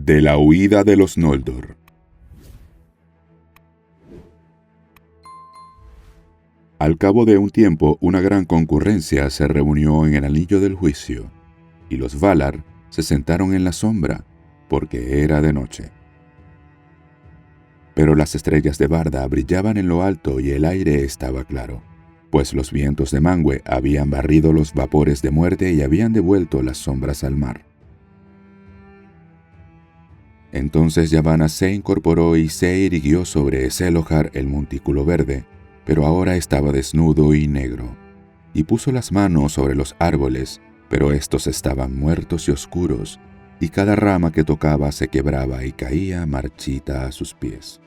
De la huida de los Noldor. Al cabo de un tiempo, una gran concurrencia se reunió en el Anillo del Juicio, y los Valar se sentaron en la sombra, porque era de noche. Pero las estrellas de Barda brillaban en lo alto y el aire estaba claro, pues los vientos de Manwë habían barrido los vapores de muerte y habían devuelto las sombras al mar. Entonces Yavanna se incorporó y se irguió sobre Eselohar el montículo verde, pero ahora estaba desnudo y negro, y puso las manos sobre los árboles, pero estos estaban muertos y oscuros, y cada rama que tocaba se quebraba y caía marchita a sus pies.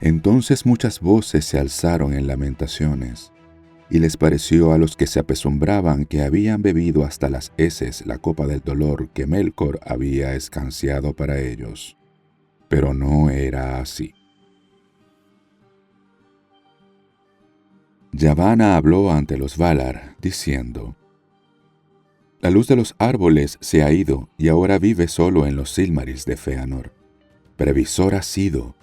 Entonces muchas voces se alzaron en lamentaciones, y les pareció a los que se apesumbraban que habían bebido hasta las heces la copa del dolor que Melkor había escanciado para ellos. Pero no era así. Yavanna habló ante los Valar, diciendo: «La luz de los árboles se ha ido y ahora vive solo en los Silmarils de Fëanor. Previsor ha sido.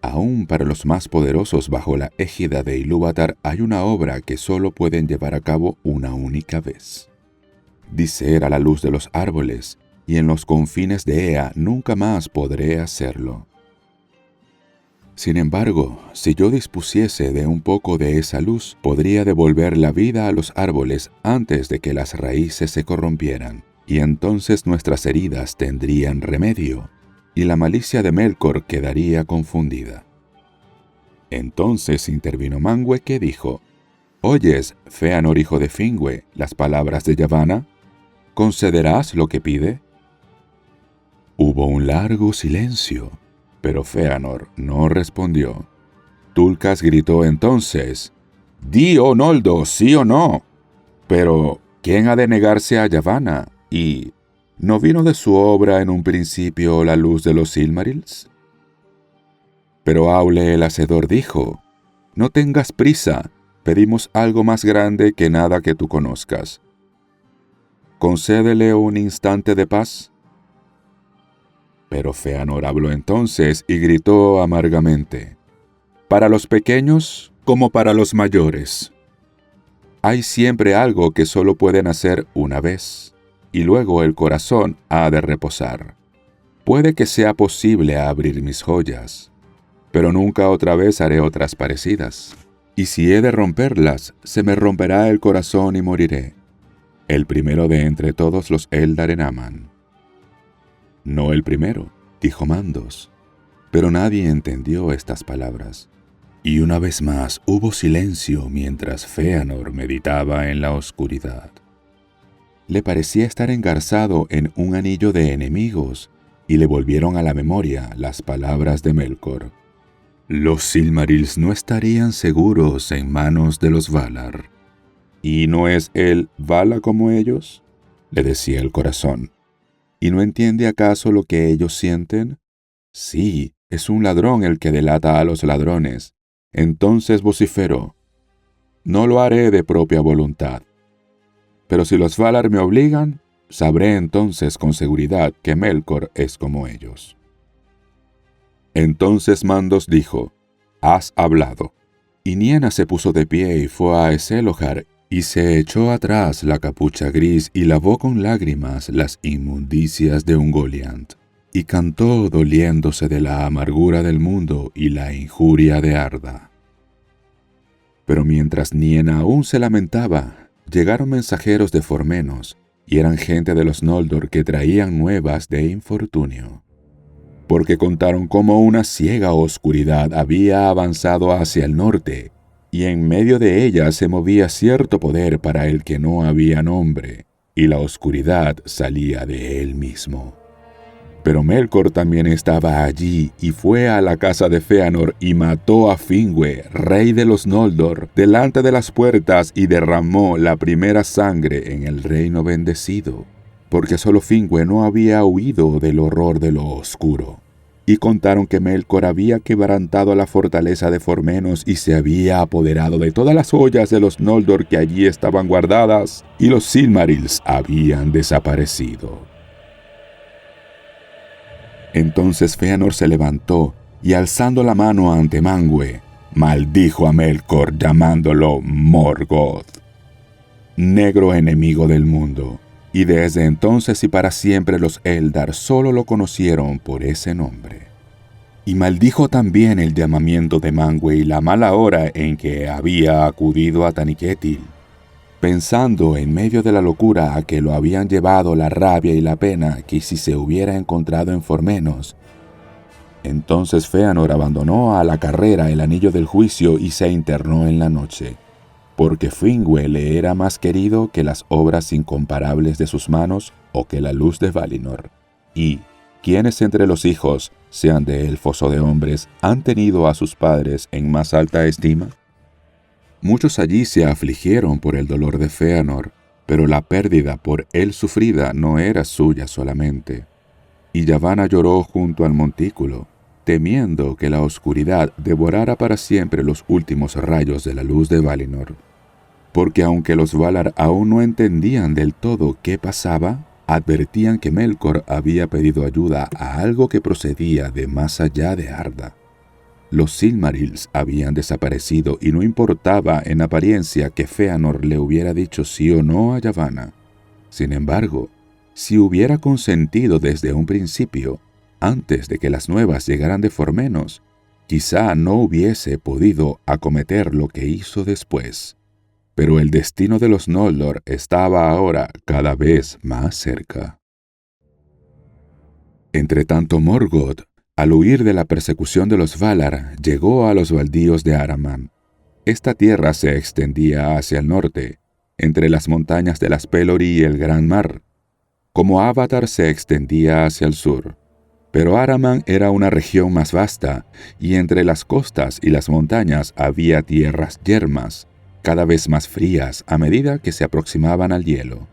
Aún para los más poderosos bajo la égida de Ilúvatar hay una obra que solo pueden llevar a cabo una única vez. Dicer a la luz de los árboles, y en los confines de Ea nunca más podré hacerlo. Sin embargo, si yo dispusiese de un poco de esa luz, podría devolver la vida a los árboles antes de que las raíces se corrompieran, y entonces nuestras heridas tendrían remedio, y la malicia de Melkor quedaría confundida». Entonces intervino Manwë, que dijo: «¿Oyes, Fëanor hijo de Finwë, las palabras de Yavanna? ¿Concederás lo que pide?». Hubo un largo silencio, pero Fëanor no respondió. Tulkas gritó entonces: «Di, oh Noldo, sí o no». Pero ¿quién ha de negarse a Yavanna? Y ¿no vino de su obra en un principio la luz de los Silmarils? Pero Aule el Hacedor dijo: «No tengas prisa, pedimos algo más grande que nada que tú conozcas. Concédele un instante de paz». Pero Fëanor habló entonces y gritó amargamente: «Para los pequeños como para los mayores, hay siempre algo que solo pueden hacer una vez, y luego el corazón ha de reposar. Puede que sea posible abrir mis joyas, pero nunca otra vez haré otras parecidas. Y si he de romperlas, se me romperá el corazón y moriré, el primero de entre todos los Eldar en Aman». «No el primero», dijo Mandos, pero nadie entendió estas palabras. Y una vez más hubo silencio mientras Fëanor meditaba en la oscuridad. Le parecía estar engarzado en un anillo de enemigos, y le volvieron a la memoria las palabras de Melkor: «Los Silmarils no estarían seguros en manos de los Valar». «¿Y no es él Vala como ellos?», le decía el corazón. «¿Y no entiende acaso lo que ellos sienten? Sí, es un ladrón el que delata a los ladrones». Entonces vociferó: «No lo haré de propia voluntad. Pero si los Valar me obligan, sabré entonces con seguridad que Melkor es como ellos». Entonces Mandos dijo: «Has hablado». Y Niena se puso de pie y fue a Eselohar, y se echó atrás la capucha gris y lavó con lágrimas las inmundicias de Ungoliant, y cantó doliéndose de la amargura del mundo y la injuria de Arda. Pero mientras Niena aún se lamentaba, llegaron mensajeros de Formenos, y eran gente de los Noldor que traían nuevas de infortunio, porque contaron cómo una ciega oscuridad había avanzado hacia el norte, y en medio de ella se movía cierto poder para el que no había nombre, y la oscuridad salía de él mismo. Pero Melkor también estaba allí, y fue a la casa de Fëanor y mató a Finwë, rey de los Noldor, delante de las puertas, y derramó la primera sangre en el reino bendecido, porque solo Finwë no había huido del horror de lo oscuro. Y contaron que Melkor había quebrantado la fortaleza de Formenos y se había apoderado de todas las joyas de los Noldor que allí estaban guardadas, y los Silmarils habían desaparecido. Entonces Fëanor se levantó y alzando la mano ante Manwë, maldijo a Melkor llamándolo Morgoth, negro enemigo del mundo, y desde entonces y para siempre los Eldar solo lo conocieron por ese nombre. Y maldijo también el llamamiento de Manwë y la mala hora en que había acudido a Taniquetil, pensando en medio de la locura a que lo habían llevado la rabia y la pena que si se hubiera encontrado en Formenos. Entonces Fëanor abandonó a la carrera el anillo del juicio y se internó en la noche, porque Finwë le era más querido que las obras incomparables de sus manos o que la luz de Valinor. Y ¿quiénes entre los hijos, sean de elfos o de hombres, han tenido a sus padres en más alta estima? Muchos allí se afligieron por el dolor de Fëanor, pero la pérdida por él sufrida no era suya solamente. Y Yavanna lloró junto al montículo, temiendo que la oscuridad devorara para siempre los últimos rayos de la luz de Valinor. Porque aunque los Valar aún no entendían del todo qué pasaba, advertían que Melkor había pedido ayuda a algo que procedía de más allá de Arda. Los Silmarils habían desaparecido y no importaba en apariencia que Fëanor le hubiera dicho sí o no a Yavanna. Sin embargo, si hubiera consentido desde un principio, antes de que las nuevas llegaran de Formenos, quizá no hubiese podido acometer lo que hizo después. Pero el destino de los Noldor estaba ahora cada vez más cerca. Entretanto Morgoth, al huir de la persecución de los Valar, llegó a los baldíos de Araman. Esta tierra se extendía hacia el norte, entre las montañas de las Pelori y el Gran Mar, como Avatar se extendía hacia el sur. Pero Araman era una región más vasta, y entre las costas y las montañas había tierras yermas, cada vez más frías a medida que se aproximaban al hielo.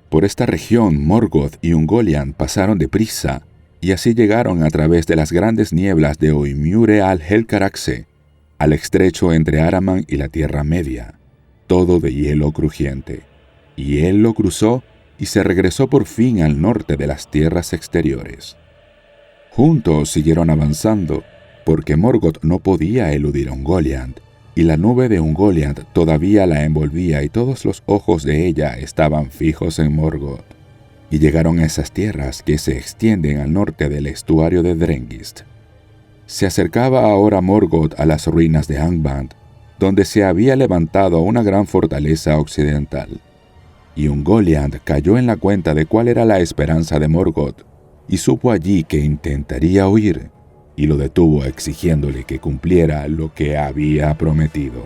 Por esta región Morgoth y Ungoliant pasaron deprisa, y así llegaron a través de las grandes nieblas de Oimure al Helcaraxe, al estrecho entre Araman y la Tierra Media, todo de hielo crujiente. Y él lo cruzó y se regresó por fin al norte de las tierras exteriores. Juntos siguieron avanzando, porque Morgoth no podía eludir a Ungoliant, y la nube de Ungoliant todavía la envolvía y todos los ojos de ella estaban fijos en Morgoth. Y llegaron a esas tierras que se extienden al norte del estuario de Drengist. Se acercaba ahora Morgoth a las ruinas de Angband, donde se había levantado una gran fortaleza occidental. Y Ungoliant cayó en la cuenta de cuál era la esperanza de Morgoth, y supo allí que intentaría huir, y lo detuvo exigiéndole que cumpliera lo que había prometido.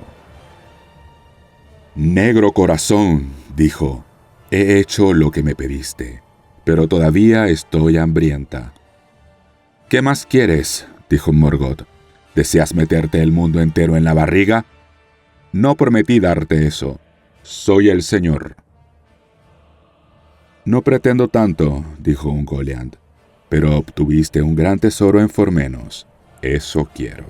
«Negro corazón», dijo, «he hecho lo que me pediste, pero todavía estoy hambrienta». «¿Qué más quieres?», dijo Morgoth. «¿Deseas meterte el mundo entero en la barriga? No prometí darte eso. Soy el Señor». «No pretendo tanto», dijo Ungoliant, «pero obtuviste un gran tesoro en Formenos. Eso quiero».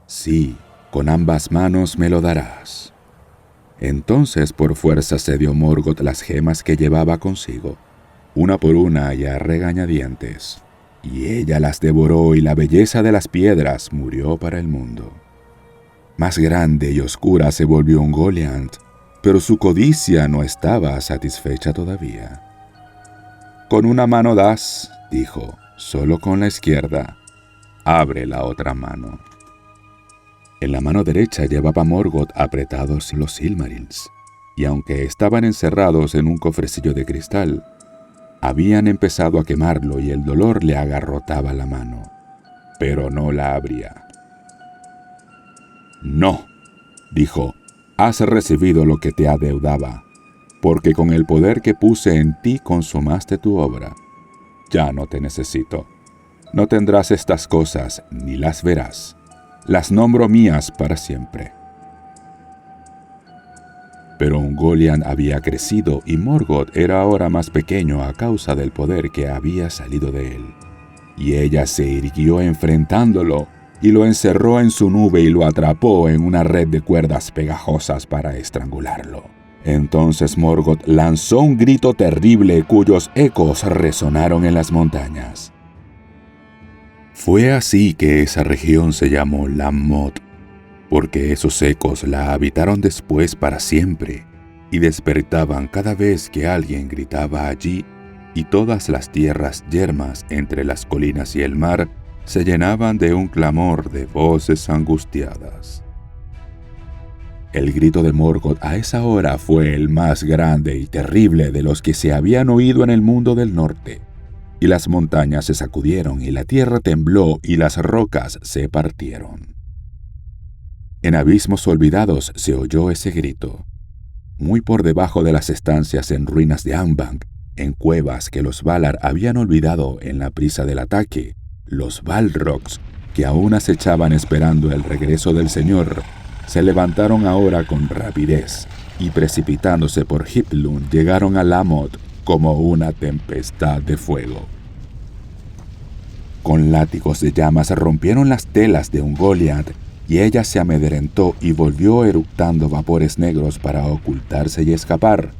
«Sí, con ambas manos me lo darás». Entonces por fuerza se dio Morgoth las gemas que llevaba consigo, una por una y a regañadientes, y ella las devoró y la belleza de las piedras murió para el mundo. Más grande y oscura se volvió Ungoliant, pero su codicia no estaba satisfecha todavía. «Con una mano das», dijo, «solo con la izquierda. Abre la otra mano». En la mano derecha llevaba Morgoth apretados los Silmarils, y aunque estaban encerrados en un cofrecillo de cristal, habían empezado a quemarlo y el dolor le agarrotaba la mano, pero no la abría. «No», dijo, «has recibido lo que te adeudaba, porque con el poder que puse en ti consumaste tu obra. Ya no te necesito. No tendrás estas cosas ni las verás. Las nombro mías para siempre». Pero Ungoliant había crecido y Morgoth era ahora más pequeño a causa del poder que había salido de él. Y ella se irguió enfrentándolo y lo encerró en su nube y lo atrapó en una red de cuerdas pegajosas para estrangularlo. Entonces Morgoth lanzó un grito terrible cuyos ecos resonaron en las montañas. Fue así que esa región se llamó Lammoth, porque esos ecos la habitaron después para siempre, y despertaban cada vez que alguien gritaba allí, y todas las tierras yermas entre las colinas y el mar se llenaban de un clamor de voces angustiadas. El grito de Morgoth a esa hora fue el más grande y terrible de los que se habían oído en el mundo del norte, y las montañas se sacudieron y la tierra tembló y las rocas se partieron. En abismos olvidados se oyó ese grito, muy por debajo de las estancias en ruinas de Angband, en cuevas que los Valar habían olvidado en la prisa del ataque. Los Balrogs, que aún acechaban esperando el regreso del Señor, se levantaron ahora con rapidez y precipitándose por Hiplun llegaron a Lammoth como una tempestad de fuego. Con látigos de llamas rompieron las telas de Ungoliant y ella se amedrentó y volvió eructando vapores negros para ocultarse y escapar.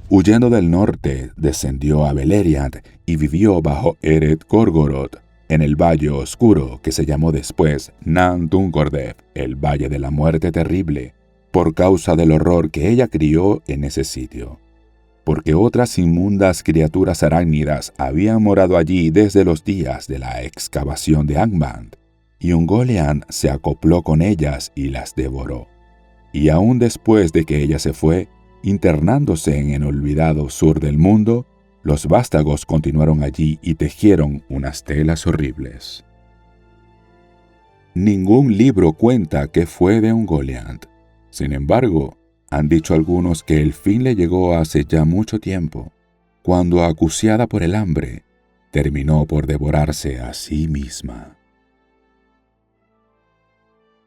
Huyendo del norte, descendió a Beleriand y vivió bajo Eret Gorgoroth, en el Valle Oscuro que se llamó después Nan Dungordef, el Valle de la Muerte Terrible, por causa del horror que ella crió en ese sitio. Porque otras inmundas criaturas arácnidas habían morado allí desde los días de la excavación de Angband, y Ungoliant se acopló con ellas y las devoró. Y aún después de que ella se fue, internándose en el olvidado sur del mundo, los vástagos continuaron allí y tejieron unas telas horribles. Ningún libro cuenta qué fue de Ungoliant. Sin embargo, han dicho algunos que el fin le llegó hace ya mucho tiempo, cuando, acuciada por el hambre, terminó por devorarse a sí misma.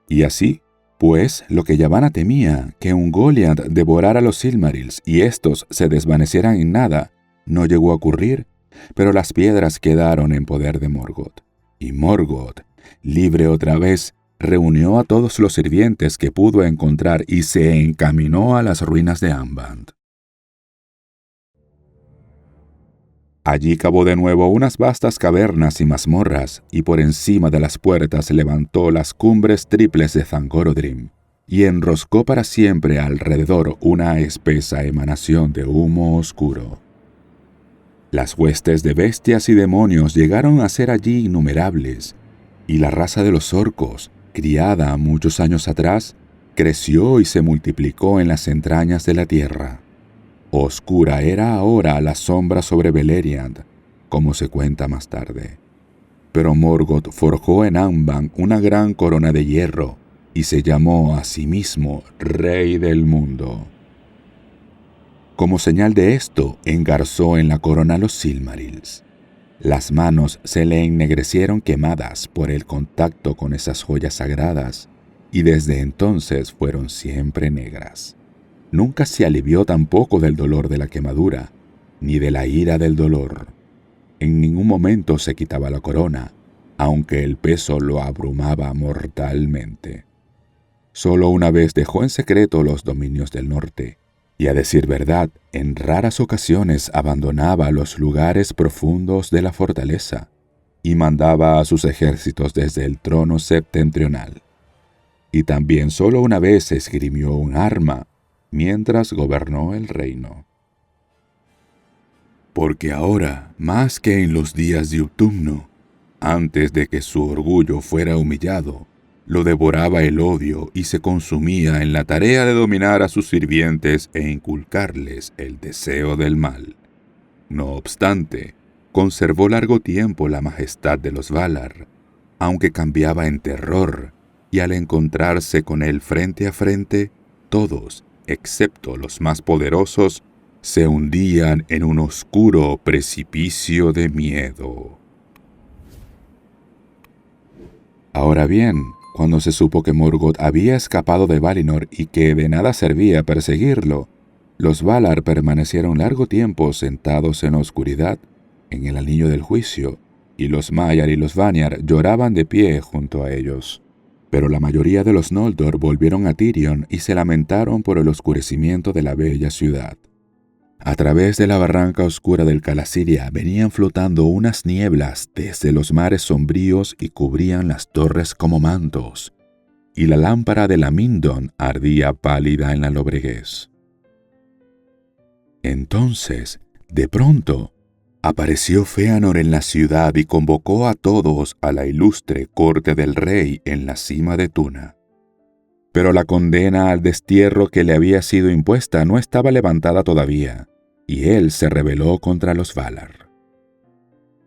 Y así, pues, lo que Yavanna temía, que Ungoliant devorara los Silmarils y éstos se desvanecieran en nada, no llegó a ocurrir, pero las piedras quedaron en poder de Morgoth. Y Morgoth, libre otra vez, reunió a todos los sirvientes que pudo encontrar y se encaminó a las ruinas de Angband. Allí cavó de nuevo unas vastas cavernas y mazmorras, y por encima de las puertas levantó las cumbres triples de Thangorodrim, y enroscó para siempre alrededor una espesa emanación de humo oscuro. Las huestes de bestias y demonios llegaron a ser allí innumerables, y la raza de los orcos, criada muchos años atrás, creció y se multiplicó en las entrañas de la tierra. Oscura era ahora la sombra sobre Beleriand, como se cuenta más tarde. Pero Morgoth forjó en Angband una gran corona de hierro y se llamó a sí mismo Rey del Mundo. Como señal de esto, engarzó en la corona los Silmarils. Las manos se le ennegrecieron quemadas por el contacto con esas joyas sagradas, y desde entonces fueron siempre negras. Nunca se alivió tampoco del dolor de la quemadura, ni de la ira del dolor. En ningún momento se quitaba la corona, aunque el peso lo abrumaba mortalmente. Solo una vez dejó en secreto los dominios del norte, y a decir verdad, en raras ocasiones abandonaba los lugares profundos de la fortaleza y mandaba a sus ejércitos desde el trono septentrional. Y también solo una vez esgrimió un arma mientras gobernó el reino. Porque ahora, más que en los días de Utumno, antes de que su orgullo fuera humillado, lo devoraba el odio y se consumía en la tarea de dominar a sus sirvientes e inculcarles el deseo del mal. No obstante, conservó largo tiempo la majestad de los Valar, aunque cambiaba en terror, y al encontrarse con él frente a frente, todos, excepto los más poderosos, se hundían en un oscuro precipicio de miedo. Ahora bien, cuando se supo que Morgoth había escapado de Valinor y que de nada servía perseguirlo, los Valar permanecieron largo tiempo sentados en la oscuridad, en el anillo del juicio, y los Maiar y los Vanyar lloraban de pie junto a ellos. Pero la mayoría de los Noldor volvieron a Tirion y se lamentaron por el oscurecimiento de la bella ciudad. A través de la barranca oscura del Calasiria venían flotando unas nieblas desde los mares sombríos y cubrían las torres como mantos, y la lámpara de la Mindon ardía pálida en la lobreguez. Entonces, de pronto, apareció Fëanor en la ciudad y convocó a todos a la ilustre corte del rey en la cima de Tuna. Pero la condena al destierro que le había sido impuesta no estaba levantada todavía, y él se rebeló contra los Valar.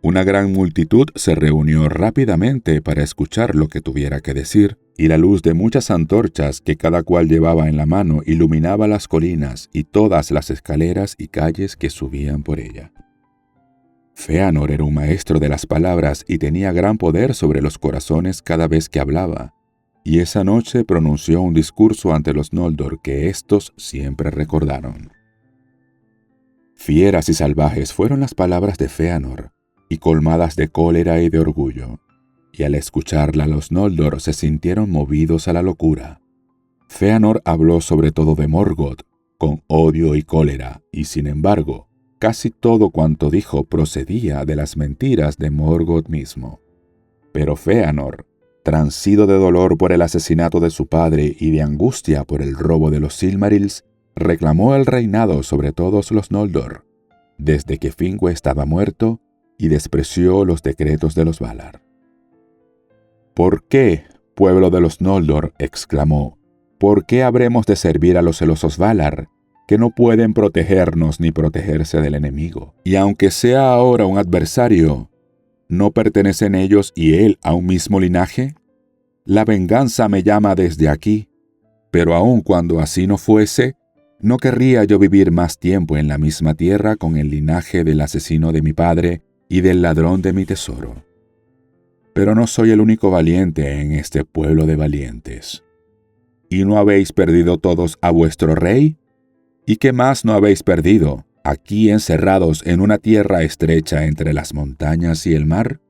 Una gran multitud se reunió rápidamente para escuchar lo que tuviera que decir, y la luz de muchas antorchas que cada cual llevaba en la mano iluminaba las colinas y todas las escaleras y calles que subían por ella. Fëanor era un maestro de las palabras y tenía gran poder sobre los corazones cada vez que hablaba, y esa noche pronunció un discurso ante los Noldor que éstos siempre recordaron. Fieras y salvajes fueron las palabras de Fëanor, y colmadas de cólera y de orgullo, y al escucharla los Noldor se sintieron movidos a la locura. Fëanor habló sobre todo de Morgoth, con odio y cólera, y sin embargo, casi todo cuanto dijo procedía de las mentiras de Morgoth mismo. Pero Fëanor, transido de dolor por el asesinato de su padre y de angustia por el robo de los Silmarils, reclamó el reinado sobre todos los Noldor, desde que Finwë estaba muerto, y despreció los decretos de los Valar. «¿Por qué, pueblo de los Noldor?», exclamó, «¿por qué habremos de servir a los celosos Valar, que no pueden protegernos ni protegerse del enemigo? Y aunque sea ahora un adversario, ¿no pertenecen ellos y él a un mismo linaje? La venganza me llama desde aquí, pero aun cuando así no fuese, no querría yo vivir más tiempo en la misma tierra con el linaje del asesino de mi padre y del ladrón de mi tesoro. Pero no soy el único valiente en este pueblo de valientes. ¿Y no habéis perdido todos a vuestro rey? ¿Y qué más no habéis perdido, aquí encerrados en una tierra estrecha entre las montañas y el mar?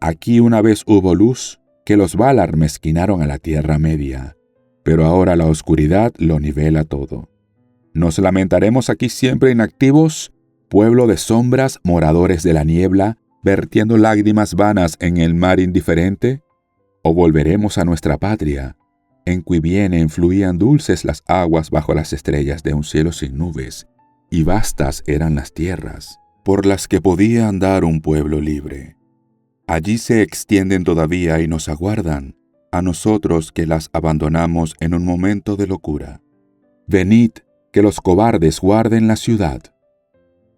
Aquí una vez hubo luz, que los Valar mezquinaron a la Tierra Media, pero ahora la oscuridad lo nivela todo. ¿Nos lamentaremos aquí siempre inactivos, pueblo de sombras, moradores de la niebla, vertiendo lágrimas vanas en el mar indiferente? ¿O volveremos a nuestra patria, en cui vienen fluían dulces las aguas bajo las estrellas de un cielo sin nubes, y vastas eran las tierras, por las que podía andar un pueblo libre? Allí se extienden todavía y nos aguardan, a nosotros que las abandonamos en un momento de locura. Venid, que los cobardes guarden la ciudad».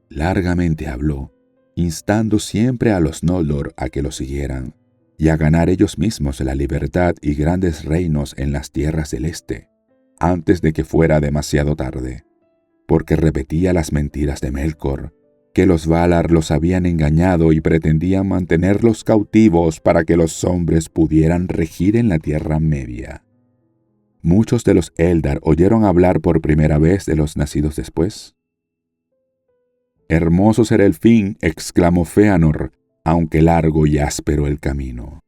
Largamente habló, instando siempre a los Noldor a que lo siguieran, y a ganar ellos mismos la libertad y grandes reinos en las tierras del este, antes de que fuera demasiado tarde, porque repetía las mentiras de Melkor, que los Valar los habían engañado y pretendían mantenerlos cautivos para que los hombres pudieran regir en la Tierra Media. Muchos de los Eldar oyeron hablar por primera vez de los nacidos después. «Hermoso será el fin», exclamó Fëanor, «aunque largo y áspero el camino.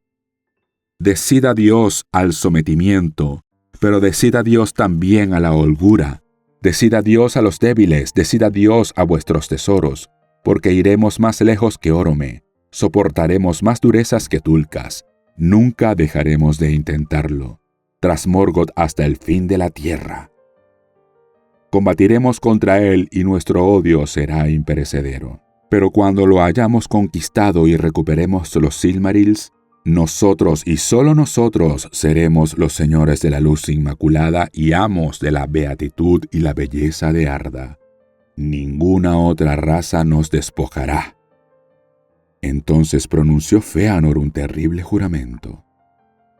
Decid adiós al sometimiento, pero decid adiós también a la holgura. Decid adiós a los débiles, decid adiós a vuestros tesoros, porque iremos más lejos que Orome, soportaremos más durezas que Tulkas, nunca dejaremos de intentarlo, tras Morgoth hasta el fin de la tierra. Combatiremos contra él y nuestro odio será imperecedero. Pero cuando lo hayamos conquistado y recuperemos los Silmarils, nosotros y solo nosotros seremos los señores de la luz inmaculada y amos de la beatitud y la belleza de Arda. Ninguna otra raza nos despojará». Entonces pronunció Fëanor un terrible juramento.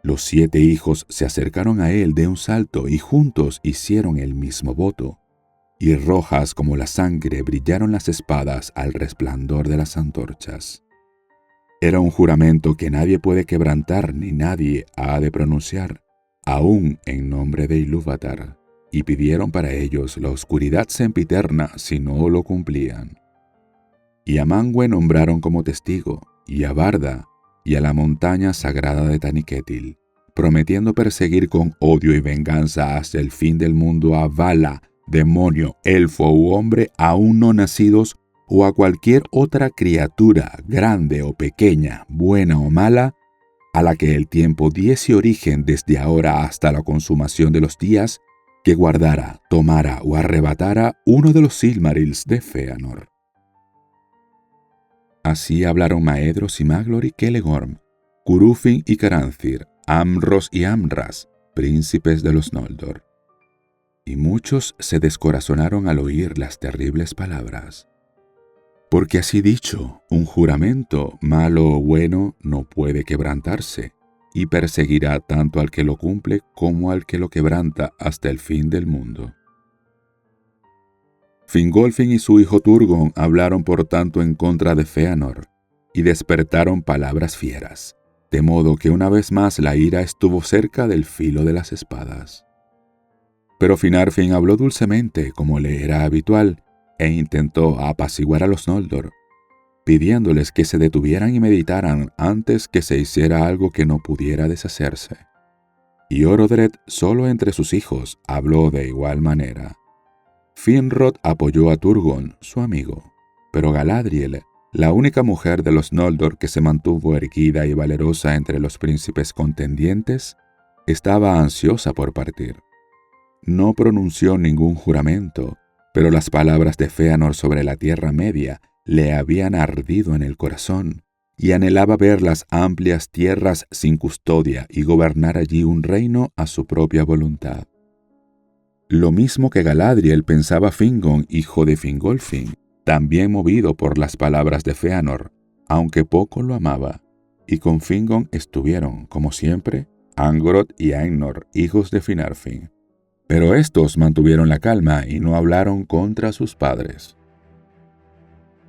Los 7 hijos se acercaron a él de un salto y juntos hicieron el mismo voto, y rojas como la sangre brillaron las espadas al resplandor de las antorchas. Era un juramento que nadie puede quebrantar ni nadie ha de pronunciar, aún en nombre de Ilúvatar, y pidieron para ellos la oscuridad sempiterna si no lo cumplían. Y a Manwë nombraron como testigo, y a Barda, y a la montaña sagrada de Taniquetil, prometiendo perseguir con odio y venganza hasta el fin del mundo a Vala, demonio, elfo u hombre aún no nacidos, o a cualquier otra criatura, grande o pequeña, buena o mala, a la que el tiempo diese origen desde ahora hasta la consumación de los días, que guardara, tomara o arrebatara uno de los Silmarils de Fëanor. Así hablaron Maedhros y Maglor y Celegorm, Curufin y Caranthir, Amros y Amras, príncipes de los Noldor. Y muchos se descorazonaron al oír las terribles palabras. Porque así dicho, un juramento, malo o bueno, no puede quebrantarse, y perseguirá tanto al que lo cumple como al que lo quebranta hasta el fin del mundo. Fingolfin y su hijo Turgon hablaron por tanto en contra de Fëanor, y despertaron palabras fieras, de modo que una vez más la ira estuvo cerca del filo de las espadas. Pero Finarfin habló dulcemente, como le era habitual, e intentó apaciguar a los Noldor, pidiéndoles que se detuvieran y meditaran antes que se hiciera algo que no pudiera deshacerse. Y Orodred, solo entre sus hijos, habló de igual manera. Finrod apoyó a Turgon, su amigo, pero Galadriel, la única mujer de los Noldor que se mantuvo erguida y valerosa entre los príncipes contendientes, estaba ansiosa por partir. No pronunció ningún juramento, pero las palabras de Fëanor sobre la Tierra Media le habían ardido en el corazón, y anhelaba ver las amplias tierras sin custodia y gobernar allí un reino a su propia voluntad. Lo mismo que Galadriel pensaba Fingon, hijo de Fingolfin, también movido por las palabras de Fëanor, aunque poco lo amaba, y con Fingon estuvieron, como siempre, Angrod y Ainur, hijos de Finarfin. Pero estos mantuvieron la calma y no hablaron contra sus padres.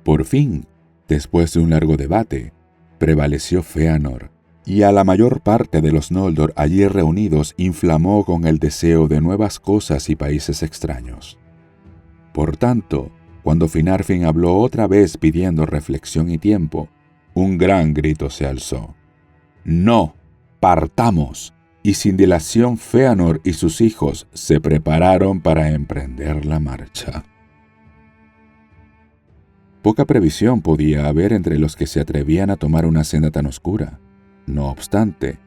Por fin, después de un largo debate, prevaleció Fëanor, y a la mayor parte de los Noldor allí reunidos inflamó con el deseo de nuevas cosas y países extraños. Por tanto, cuando Finarfin habló otra vez pidiendo reflexión y tiempo, un gran grito se alzó. ¡No! ¡Partamos! Y sin dilación Fëanor y sus hijos se prepararon para emprender la marcha. Poca previsión podía haber entre los que se atrevían a tomar una senda tan oscura. No obstante,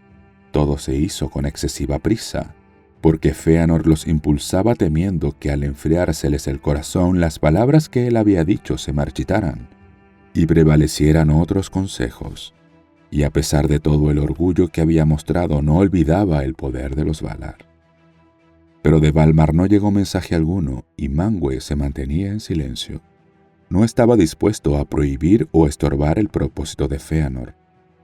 todo se hizo con excesiva prisa, porque Fëanor los impulsaba temiendo que al enfriárseles el corazón las palabras que él había dicho se marchitaran, y prevalecieran otros consejos. Y a pesar de todo el orgullo que había mostrado, no olvidaba el poder de los Valar. Pero de Valmar no llegó mensaje alguno, y Manwë se mantenía en silencio. No estaba dispuesto a prohibir o estorbar el propósito de Fëanor,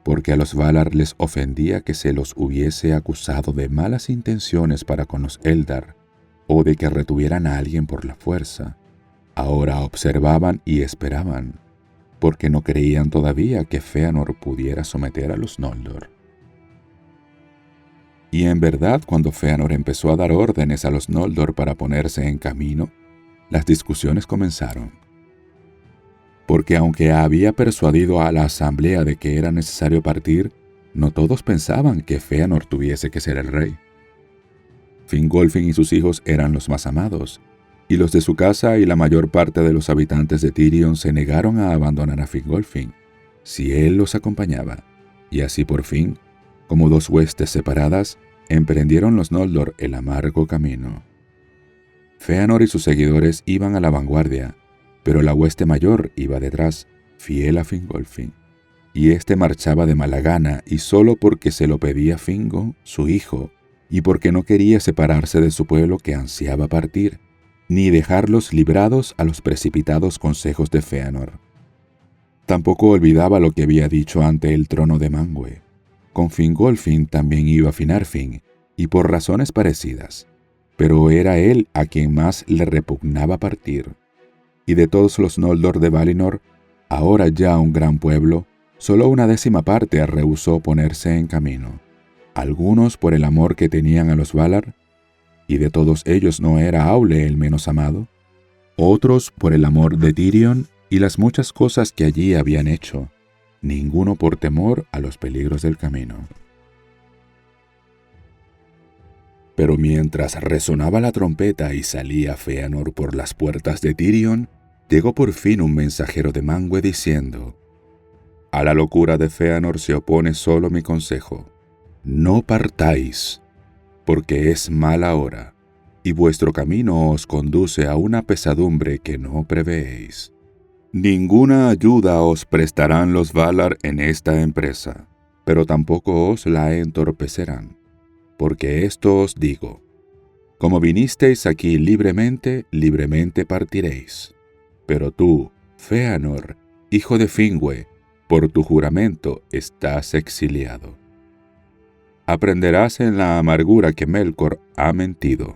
porque a los Valar les ofendía que se los hubiese acusado de malas intenciones para con los Eldar, o de que retuvieran a alguien por la fuerza. Ahora observaban y esperaban, porque no creían todavía que Fëanor pudiera someter a los Noldor. Y en verdad, cuando Fëanor empezó a dar órdenes a los Noldor para ponerse en camino, las discusiones comenzaron. Porque aunque había persuadido a la asamblea de que era necesario partir, no todos pensaban que Fëanor tuviese que ser el rey. Fingolfin y sus hijos eran los más amados, y los de su casa y la mayor parte de los habitantes de Tirion se negaron a abandonar a Fingolfin, si él los acompañaba, y así por fin, como dos huestes separadas, emprendieron los Noldor el amargo camino. Fëanor y sus seguidores iban a la vanguardia, pero la hueste mayor iba detrás, fiel a Fingolfin, y éste marchaba de mala gana y solo porque se lo pedía Fingon, su hijo, y porque no quería separarse de su pueblo que ansiaba partir, ni dejarlos librados a los precipitados consejos de Fëanor. Tampoco olvidaba lo que había dicho ante el trono de Manwë. Con Fingolfin también iba Finarfin, y por razones parecidas, pero era él a quien más le repugnaba partir. Y de todos los Noldor de Valinor, ahora ya un gran pueblo, solo una 10ª parte rehusó ponerse en camino. Algunos por el amor que tenían a los Valar, y de todos ellos no era Aule el menos amado. Otros por el amor de Tirion y las muchas cosas que allí habían hecho, ninguno por temor a los peligros del camino. Pero mientras resonaba la trompeta y salía Fëanor por las puertas de Tirion, llegó por fin un mensajero de Manwë diciendo: «A la locura de Fëanor se opone solo mi consejo. No partáis, porque es mala hora, y vuestro camino os conduce a una pesadumbre que no prevéis. Ninguna ayuda os prestarán los Valar en esta empresa, pero tampoco os la entorpecerán. Porque esto os digo: como vinisteis aquí libremente, libremente partiréis. Pero tú, Fëanor, hijo de Finwë, por tu juramento estás exiliado. Aprenderás en la amargura que Melkor ha mentido.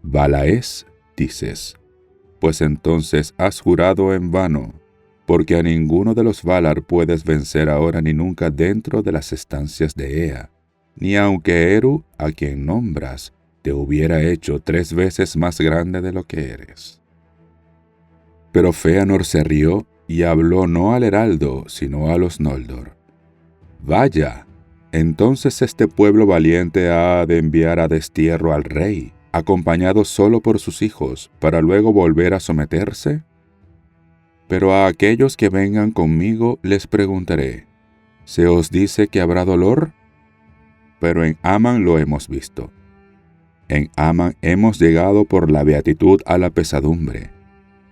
Vala es, dices, pues entonces has jurado en vano, porque a ninguno de los Valar puedes vencer ahora ni nunca dentro de las estancias de Ea, ni aunque Eru, a quien nombras, te hubiera hecho 3 veces más grande de lo que eres». Pero Fëanor se rió y habló no al heraldo, sino a los Noldor. «Vaya, entonces este pueblo valiente ha de enviar a destierro al rey, acompañado solo por sus hijos, para luego volver a someterse. Pero a aquellos que vengan conmigo les preguntaré: ¿se os dice que habrá dolor? Pero en Aman lo hemos visto. En Aman hemos llegado por la beatitud a la pesadumbre.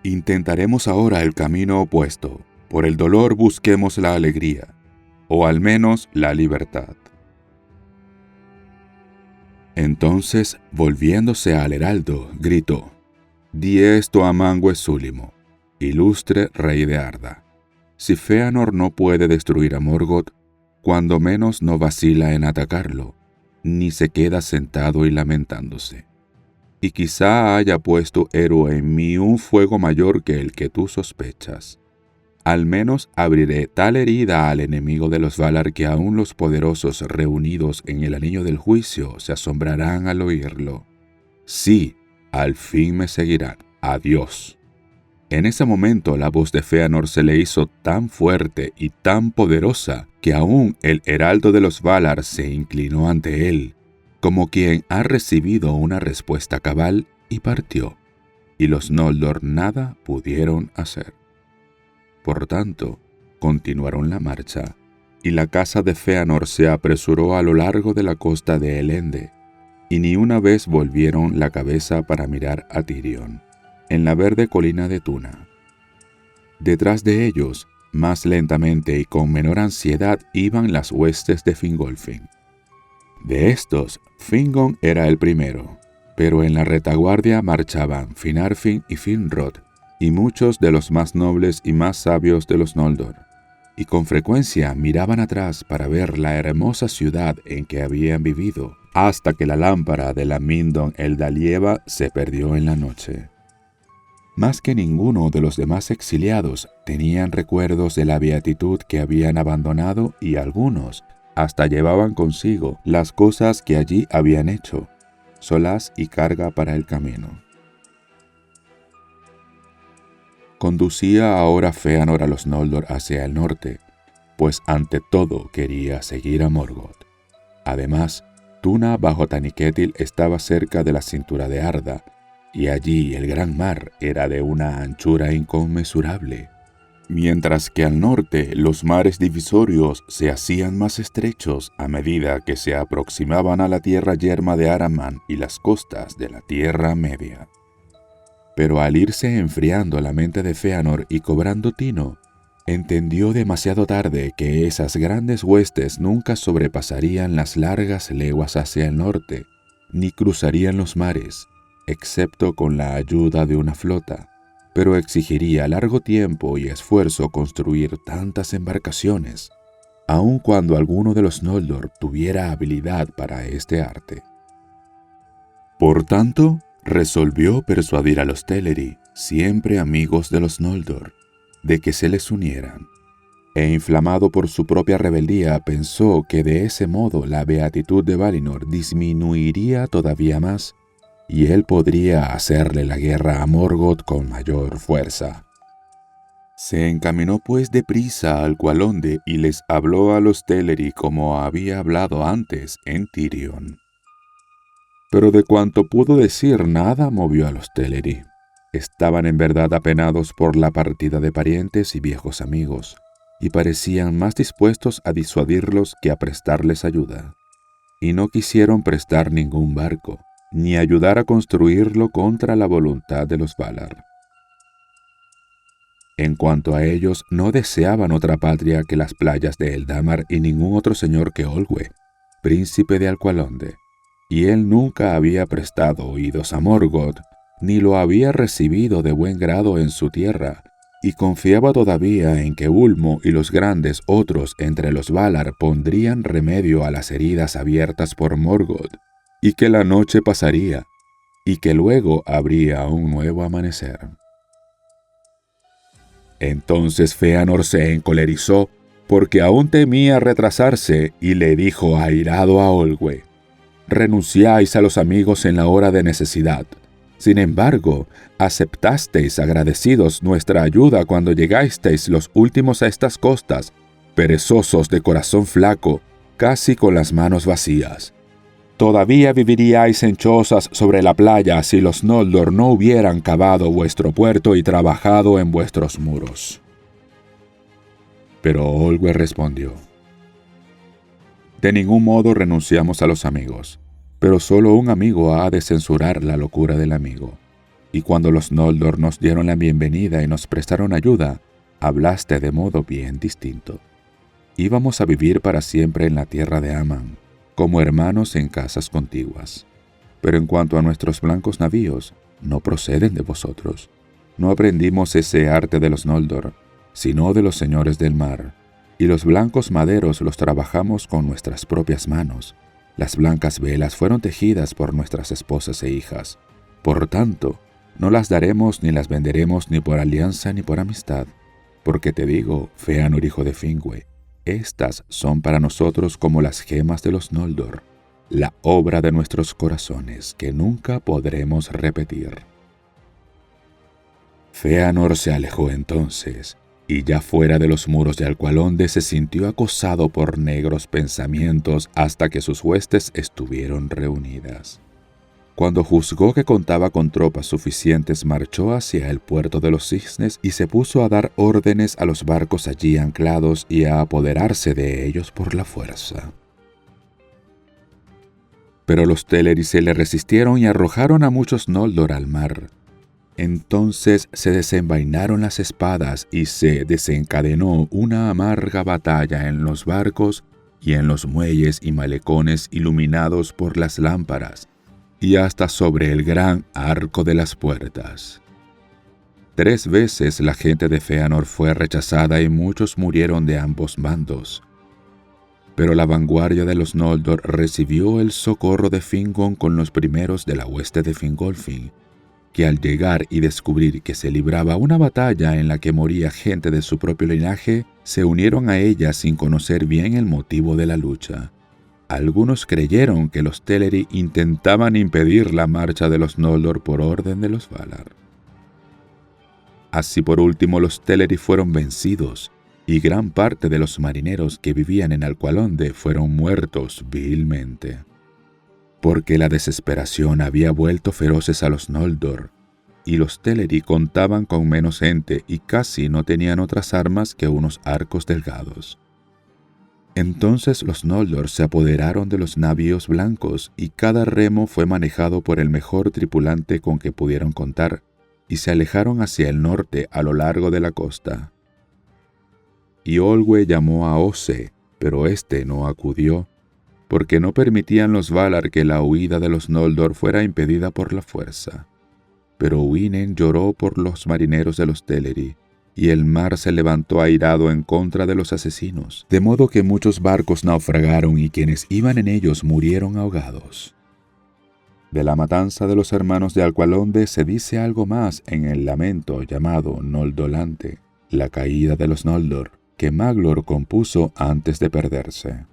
Intentaremos ahora el camino opuesto. Por el dolor busquemos la alegría, o al menos la libertad». Entonces, volviéndose al heraldo, gritó: «Di esto a Manwë Súlimo, ilustre rey de Arda. Si Fëanor no puede destruir a Morgoth, cuando menos no vacila en atacarlo, ni se queda sentado y lamentándose. Y quizá haya puesto Eru en mí un fuego mayor que el que tú sospechas. Al menos abriré tal herida al enemigo de los Valar que aún los poderosos reunidos en el anillo del juicio se asombrarán al oírlo. Sí, al fin me seguirán. Adiós». En ese momento la voz de Fëanor se le hizo tan fuerte y tan poderosa que aún el heraldo de los Valar se inclinó ante él, como quien ha recibido una respuesta cabal, y partió, y los Noldor nada pudieron hacer. Por tanto, continuaron la marcha, y la casa de Fëanor se apresuró a lo largo de la costa de Elende, y ni una vez volvieron la cabeza para mirar a Tirion, en la verde colina de Tuna. Detrás de ellos, más lentamente y con menor ansiedad, iban las huestes de Fingolfin. De estos, Fingon era el primero, pero en la retaguardia marchaban Finarfin y Finrod, y muchos de los más nobles y más sabios de los Noldor, y con frecuencia miraban atrás para ver la hermosa ciudad en que habían vivido, hasta que la lámpara de la Mindon Eldalieva se perdió en la noche. Más que ninguno de los demás exiliados tenían recuerdos de la beatitud que habían abandonado, y algunos hasta llevaban consigo las cosas que allí habían hecho, solaz y carga para el camino. Conducía ahora Fëanor a los Noldor hacia el norte, pues ante todo quería seguir a Morgoth. Además, Tuna bajo Taniquetil estaba cerca de la cintura de Arda, y allí el gran mar era de una anchura inconmensurable, mientras que al norte los mares divisorios se hacían más estrechos a medida que se aproximaban a la tierra yerma de Araman y las costas de la Tierra Media. Pero al irse enfriando la mente de Fëanor y cobrando tino, entendió demasiado tarde que esas grandes huestes nunca sobrepasarían las largas leguas hacia el norte, ni cruzarían los mares, excepto con la ayuda de una flota, pero exigiría largo tiempo y esfuerzo construir tantas embarcaciones, aun cuando alguno de los Noldor tuviera habilidad para este arte. Por tanto, resolvió persuadir a los Teleri, siempre amigos de los Noldor, de que se les unieran, e inflamado por su propia rebeldía pensó que de ese modo la beatitud de Valinor disminuiría todavía más, y él podría hacerle la guerra a Morgoth con mayor fuerza. Se encaminó pues deprisa al Cualonde y les habló a los Teleri como había hablado antes en Tirion. Pero de cuanto pudo decir, nada movió a los Teleri. Estaban en verdad apenados por la partida de parientes y viejos amigos, y parecían más dispuestos a disuadirlos que a prestarles ayuda. Y no quisieron prestar ningún barco, ni ayudar a construirlo contra la voluntad de los Valar. En cuanto a ellos, no deseaban otra patria que las playas de Eldamar y ningún otro señor que Olwe, príncipe de Alqualondë, y él nunca había prestado oídos a Morgoth, ni lo había recibido de buen grado en su tierra, y confiaba todavía en que Ulmo y los grandes otros entre los Valar pondrían remedio a las heridas abiertas por Morgoth, y que la noche pasaría, y que luego habría un nuevo amanecer. Entonces Fëanor se encolerizó, porque aún temía retrasarse, y le dijo airado a Olwe: «Renunciáis a los amigos en la hora de necesidad. Sin embargo, aceptasteis agradecidos nuestra ayuda cuando llegasteis los últimos a estas costas, perezosos de corazón flaco, casi con las manos vacías. Todavía viviríais en chozas sobre la playa si los Noldor no hubieran cavado vuestro puerto y trabajado en vuestros muros». Pero Olwe respondió: «De ningún modo renunciamos a los amigos, pero solo un amigo ha de censurar la locura del amigo. Y cuando los Noldor nos dieron la bienvenida y nos prestaron ayuda, hablaste de modo bien distinto. Íbamos a vivir para siempre en la tierra de Aman, como hermanos en casas contiguas. Pero en cuanto a nuestros blancos navíos, no proceden de vosotros. No aprendimos ese arte de los Noldor, sino de los señores del mar, y los blancos maderos los trabajamos con nuestras propias manos. Las blancas velas fueron tejidas por nuestras esposas e hijas. Por tanto, no las daremos ni las venderemos ni por alianza ni por amistad, porque te digo, Fëanor hijo de Finwë, estas son para nosotros como las gemas de los Noldor, la obra de nuestros corazones que nunca podremos repetir». Fëanor se alejó entonces, y ya fuera de los muros de Alqualondë se sintió acosado por negros pensamientos hasta que sus huestes estuvieron reunidas. Cuando juzgó que contaba con tropas suficientes, marchó hacia el puerto de los cisnes y se puso a dar órdenes a los barcos allí anclados y a apoderarse de ellos por la fuerza. Pero los Teleri se le resistieron y arrojaron a muchos Noldor al mar. Entonces se desenvainaron las espadas y se desencadenó una amarga batalla en los barcos y en los muelles y malecones iluminados por las lámparas, y hasta sobre el gran arco de las puertas. 3 veces la gente de Fëanor fue rechazada y muchos murieron de ambos bandos. Pero la vanguardia de los Noldor recibió el socorro de Fingon con los primeros de la hueste de Fingolfin, que al llegar y descubrir que se libraba una batalla en la que moría gente de su propio linaje, se unieron a ella sin conocer bien el motivo de la lucha. Algunos creyeron que los Teleri intentaban impedir la marcha de los Noldor por orden de los Valar. Así por último los Teleri fueron vencidos, y gran parte de los marineros que vivían en Alqualondë fueron muertos vilmente. Porque la desesperación había vuelto feroces a los Noldor, y los Teleri contaban con menos gente y casi no tenían otras armas que unos arcos delgados. Entonces los Noldor se apoderaron de los navíos blancos, y cada remo fue manejado por el mejor tripulante con que pudieron contar, y se alejaron hacia el norte a lo largo de la costa. Y Olwe llamó a Ósë, pero éste no acudió, porque no permitían los Valar que la huida de los Noldor fuera impedida por la fuerza. Pero Uinen lloró por los marineros de los Teleri, y el mar se levantó airado en contra de los asesinos, de modo que muchos barcos naufragaron y quienes iban en ellos murieron ahogados. De la matanza de los hermanos de Alqualondë se dice algo más en el lamento llamado Noldolante, la caída de los Noldor, que Maglor compuso antes de perderse.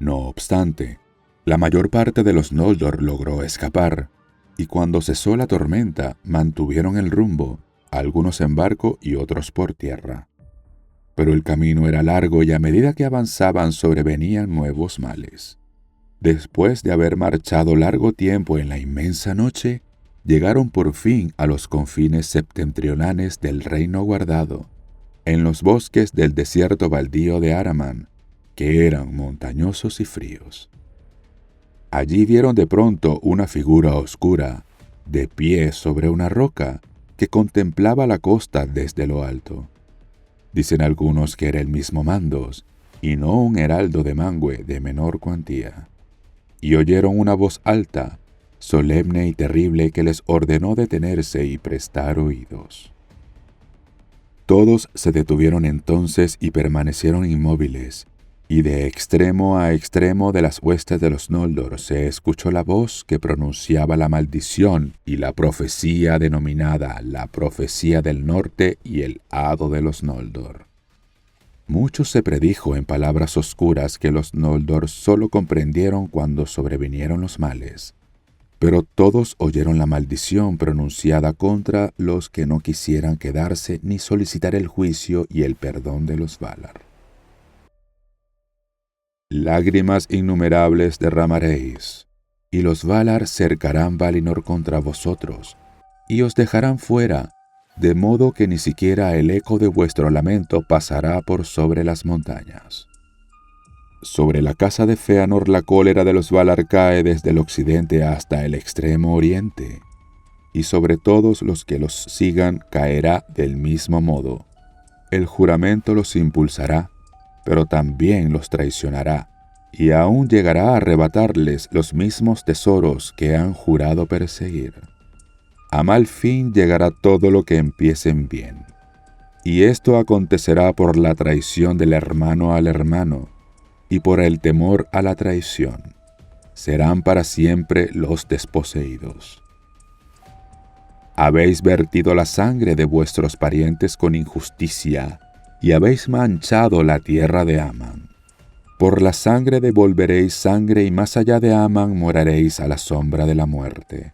No obstante, la mayor parte de los Noldor logró escapar, y cuando cesó la tormenta mantuvieron el rumbo, algunos en barco y otros por tierra. Pero el camino era largo y a medida que avanzaban sobrevenían nuevos males. Después de haber marchado largo tiempo en la inmensa noche, llegaron por fin a los confines septentrionales del reino guardado, en los bosques del desierto baldío de Araman, que eran montañosos y fríos. Allí vieron de pronto una figura oscura, de pie sobre una roca, que contemplaba la costa desde lo alto. Dicen algunos que era el mismo Mandos, y no un heraldo de Mangue de menor cuantía. Y oyeron una voz alta, solemne y terrible, que les ordenó detenerse y prestar oídos. Todos se detuvieron entonces y permanecieron inmóviles, y de extremo a extremo de las huestes de los Noldor se escuchó la voz que pronunciaba la maldición y la profecía denominada la profecía del norte y el hado de los Noldor. Mucho se predijo en palabras oscuras que los Noldor solo comprendieron cuando sobrevinieron los males, pero todos oyeron la maldición pronunciada contra los que no quisieran quedarse ni solicitar el juicio y el perdón de los Valar. Lágrimas innumerables derramaréis, y los Valar cercarán Valinor contra vosotros, y os dejarán fuera, de modo que ni siquiera el eco de vuestro lamento pasará por sobre las montañas. Sobre la casa de Fëanor la cólera de los Valar cae desde el occidente hasta el extremo oriente, y sobre todos los que los sigan caerá del mismo modo. El juramento los impulsará, pero también los traicionará, y aún llegará a arrebatarles los mismos tesoros que han jurado perseguir. A mal fin llegará todo lo que empiecen bien, y esto acontecerá por la traición del hermano al hermano, y por el temor a la traición. Serán para siempre los desposeídos. Habéis vertido la sangre de vuestros parientes con injusticia, y habéis manchado la tierra de Aman. Por la sangre devolveréis sangre, y más allá de Aman moraréis a la sombra de la muerte.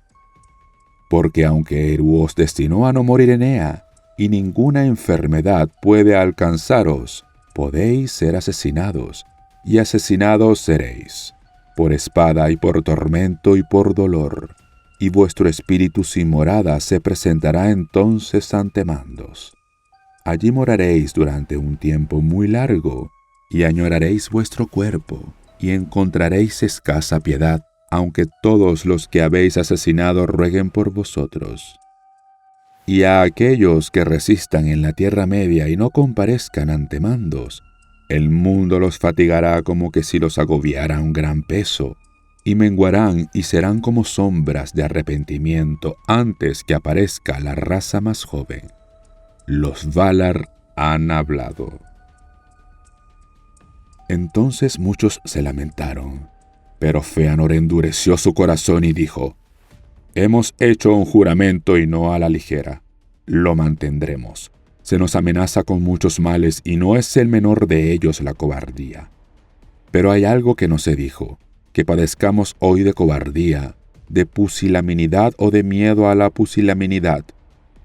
Porque aunque Eru os destinó a no morir en Ea, y ninguna enfermedad puede alcanzaros, podéis ser asesinados, y asesinados seréis, por espada y por tormento y por dolor, y vuestro espíritu sin morada se presentará entonces ante Mandos. Allí moraréis durante un tiempo muy largo, y añoraréis vuestro cuerpo, y encontraréis escasa piedad, aunque todos los que habéis asesinado rueguen por vosotros. Y a aquellos que resistan en la Tierra Media y no comparezcan ante Mandos, el mundo los fatigará como que si los agobiara un gran peso, y menguarán y serán como sombras de arrepentimiento antes que aparezca la raza más joven. Los Valar han hablado. Entonces muchos se lamentaron, pero Fëanor endureció su corazón y dijo: «Hemos hecho un juramento y no a la ligera. Lo mantendremos. Se nos amenaza con muchos males y no es el menor de ellos la cobardía. Pero hay algo que no se dijo, que padezcamos hoy de cobardía, de pusilanimidad o de miedo a la pusilanimidad.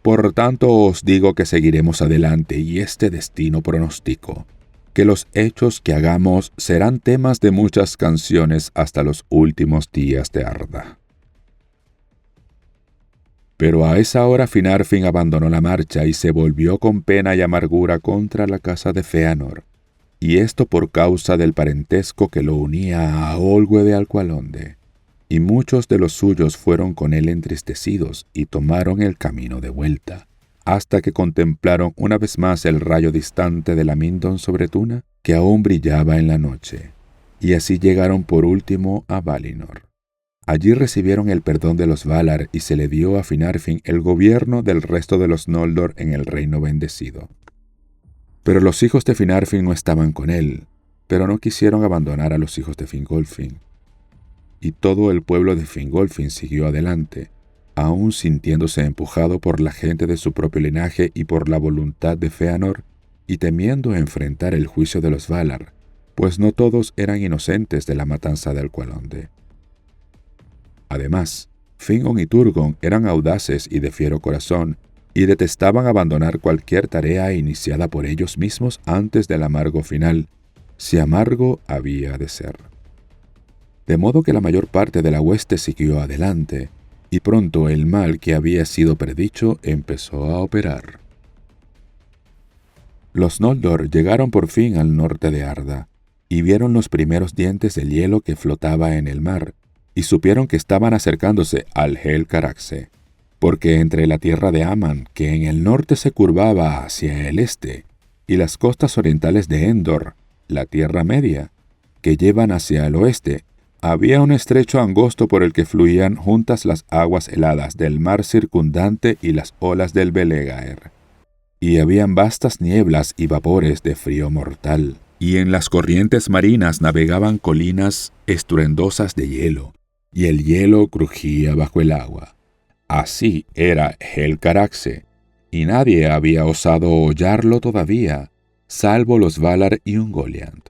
Por tanto os digo que seguiremos adelante y este destino pronostico, que los hechos que hagamos serán temas de muchas canciones hasta los últimos días de Arda». Pero a esa hora Finarfin abandonó la marcha y se volvió con pena y amargura contra la casa de Fëanor, y esto por causa del parentesco que lo unía a Olwe de Alqualondë. Y muchos de los suyos fueron con él entristecidos y tomaron el camino de vuelta, hasta que contemplaron una vez más el rayo distante de la Mindon sobre Tuna, que aún brillaba en la noche, y así llegaron por último a Valinor. Allí recibieron el perdón de los Valar y se le dio a Finarfin el gobierno del resto de los Noldor en el reino bendecido. Pero los hijos de Finarfin no estaban con él, pero no quisieron abandonar a los hijos de Fingolfin. Y todo el pueblo de Fingolfin siguió adelante, aún sintiéndose empujado por la gente de su propio linaje y por la voluntad de Fëanor, y temiendo enfrentar el juicio de los Valar, pues no todos eran inocentes de la matanza de Alqualondë. Además, Fingon y Turgon eran audaces y de fiero corazón, y detestaban abandonar cualquier tarea iniciada por ellos mismos antes del amargo final, si amargo había de ser. de modo que la mayor parte de la hueste siguió adelante, y pronto el mal que había sido predicho empezó a operar. Los Noldor llegaron por fin al norte de Arda, y vieron los primeros dientes del hielo que flotaba en el mar, y supieron que estaban acercándose al Helcaraxe, porque entre la tierra de Aman, que en el norte se curvaba hacia el este, y las costas orientales de Endor, la Tierra Media, que llevan hacia el oeste, había un estrecho angosto por el que fluían juntas las aguas heladas del mar circundante y las olas del Belegaer. Y habían vastas nieblas y vapores de frío mortal, y en las corrientes marinas navegaban colinas estruendosas de hielo, y el hielo crujía bajo el agua. Así era Helcaraxe, y nadie había osado hollarlo todavía, salvo los Valar y Ungoliant.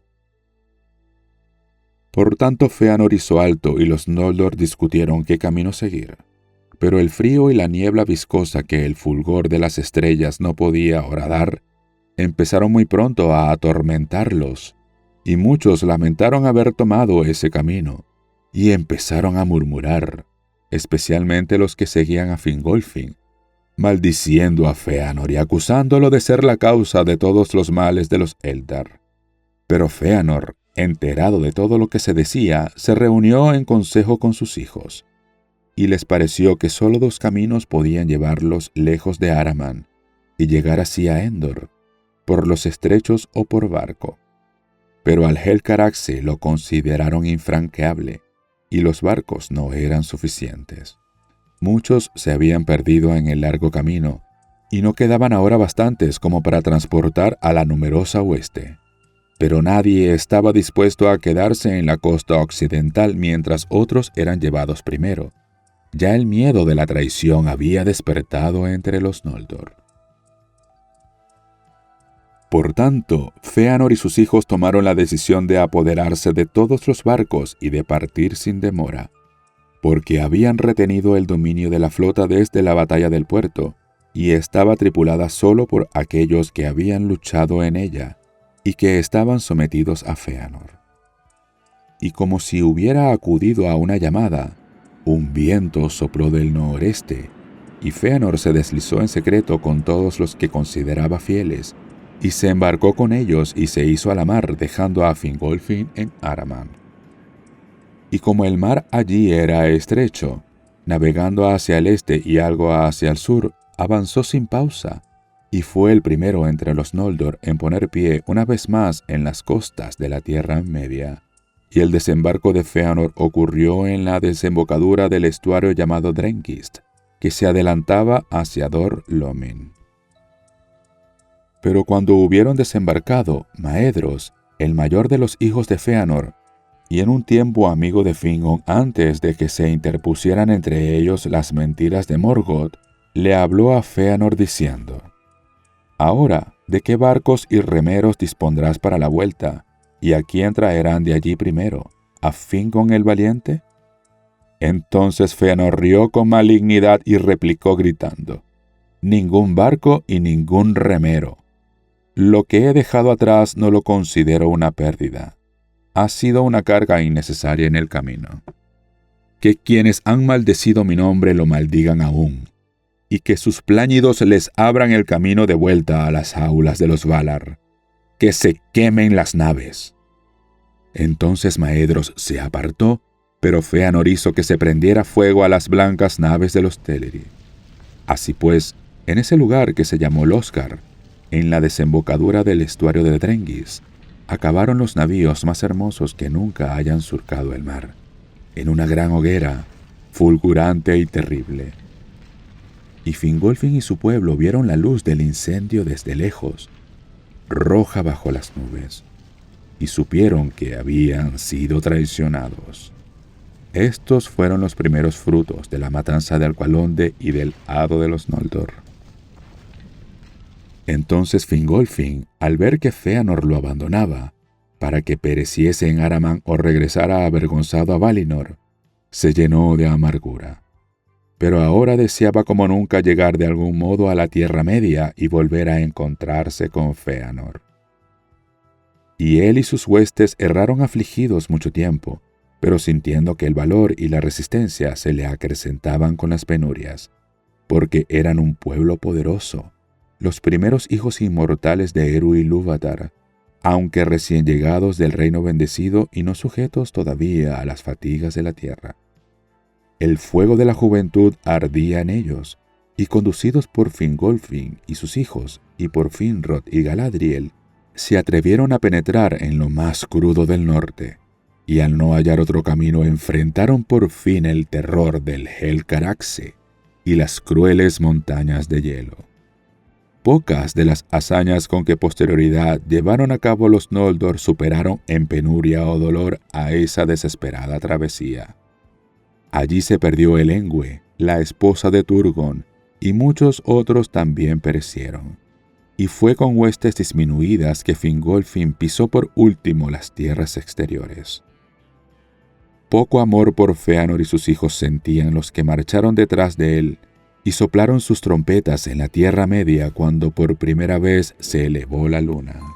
Por tanto Fëanor hizo alto y los Noldor discutieron qué camino seguir. Pero el frío y la niebla viscosa que el fulgor de las estrellas no podía horadar, empezaron muy pronto a atormentarlos, y muchos lamentaron haber tomado ese camino, y empezaron a murmurar, especialmente los que seguían a Fingolfin, maldiciendo a Fëanor y acusándolo de ser la causa de todos los males de los Eldar. Pero Fëanor, enterado de todo lo que se decía, se reunió en consejo con sus hijos, y les pareció que sólo 2 caminos podían llevarlos lejos de Araman y llegar así a Endor, por los estrechos o por barco. Pero al Helcaraxe lo consideraron infranqueable, y los barcos no eran suficientes. Muchos se habían perdido en el largo camino, y no quedaban ahora bastantes como para transportar a la numerosa hueste. Pero nadie estaba dispuesto a quedarse en la costa occidental mientras otros eran llevados primero. Ya el miedo de la traición había despertado entre los Noldor. Por tanto, Fëanor y sus hijos tomaron la decisión de apoderarse de todos los barcos y de partir sin demora, porque habían retenido el dominio de la flota desde la batalla del puerto, y estaba tripulada solo por aquellos que habían luchado en ella, y que estaban sometidos a Fëanor. Y como si hubiera acudido a una llamada, un viento sopló del noreste, y Fëanor se deslizó en secreto con todos los que consideraba fieles, y se embarcó con ellos y se hizo a la mar, dejando a Fingolfin en Araman. Y como el mar allí era estrecho, navegando hacia el este y algo hacia el sur, avanzó sin pausa, y fue el primero entre los Noldor en poner pie una vez más en las costas de la Tierra Media. Y el desembarco de Fëanor ocurrió en la desembocadura del estuario llamado Drengist, que se adelantaba hacia Dor Lomin. Pero cuando hubieron desembarcado, Maedhros, el mayor de los hijos de Fëanor, y en un tiempo amigo de Fingon antes de que se interpusieran entre ellos las mentiras de Morgoth, le habló a Fëanor diciendo: «Ahora, ¿de qué barcos y remeros dispondrás para la vuelta? ¿Y a quién traerán de allí primero? ¿A Fingon el valiente?» Entonces Fëanor rió con malignidad y replicó gritando: «Ningún barco y ningún remero. Lo que he dejado atrás no lo considero una pérdida. Ha sido una carga innecesaria en el camino. Que quienes han maldecido mi nombre lo maldigan aún, y que sus pláñidos les abran el camino de vuelta a las jaulas de los Valar. Que se quemen las naves». Entonces Maedhros se apartó, pero Fëanor hizo que se prendiera fuego a las blancas naves de los Teleri. Así pues, en ese lugar que se llamó Losgard, en la desembocadura del estuario de Drengis, acabaron los navíos más hermosos que nunca hayan surcado el mar, en una gran hoguera, fulgurante y terrible. Y Fingolfin y su pueblo vieron la luz del incendio desde lejos, roja bajo las nubes, y supieron que habían sido traicionados. Estos fueron los primeros frutos de la matanza de Alqualondë y del hado de los Noldor. Entonces Fingolfin, al ver que Fëanor lo abandonaba, para que pereciese en Araman o regresara avergonzado a Valinor, se llenó de amargura. Pero ahora deseaba como nunca llegar de algún modo a la Tierra Media y volver a encontrarse con Fëanor. Y él y sus huestes erraron afligidos mucho tiempo, pero sintiendo que el valor y la resistencia se le acrecentaban con las penurias, porque eran un pueblo poderoso, los primeros hijos inmortales de Eru y Ilúvatar, aunque recién llegados del reino bendecido y no sujetos todavía a las fatigas de la tierra. El fuego de la juventud ardía en ellos, y conducidos por Fingolfin y sus hijos, y por Finrod y Galadriel, se atrevieron a penetrar en lo más crudo del norte, y al no hallar otro camino enfrentaron por fin el terror del Helcaraxe y las crueles montañas de hielo. Pocas de las hazañas con que posterioridad llevaron a cabo los Noldor superaron en penuria o dolor a esa desesperada travesía. Allí se perdió Elengüe, la esposa de Turgon, y muchos otros también perecieron. Y fue con huestes disminuidas que Fingolfin pisó por último las tierras exteriores. Poco amor por Fëanor y sus hijos sentían los que marcharon detrás de él, y soplaron sus trompetas en la Tierra Media cuando por primera vez se elevó la luna.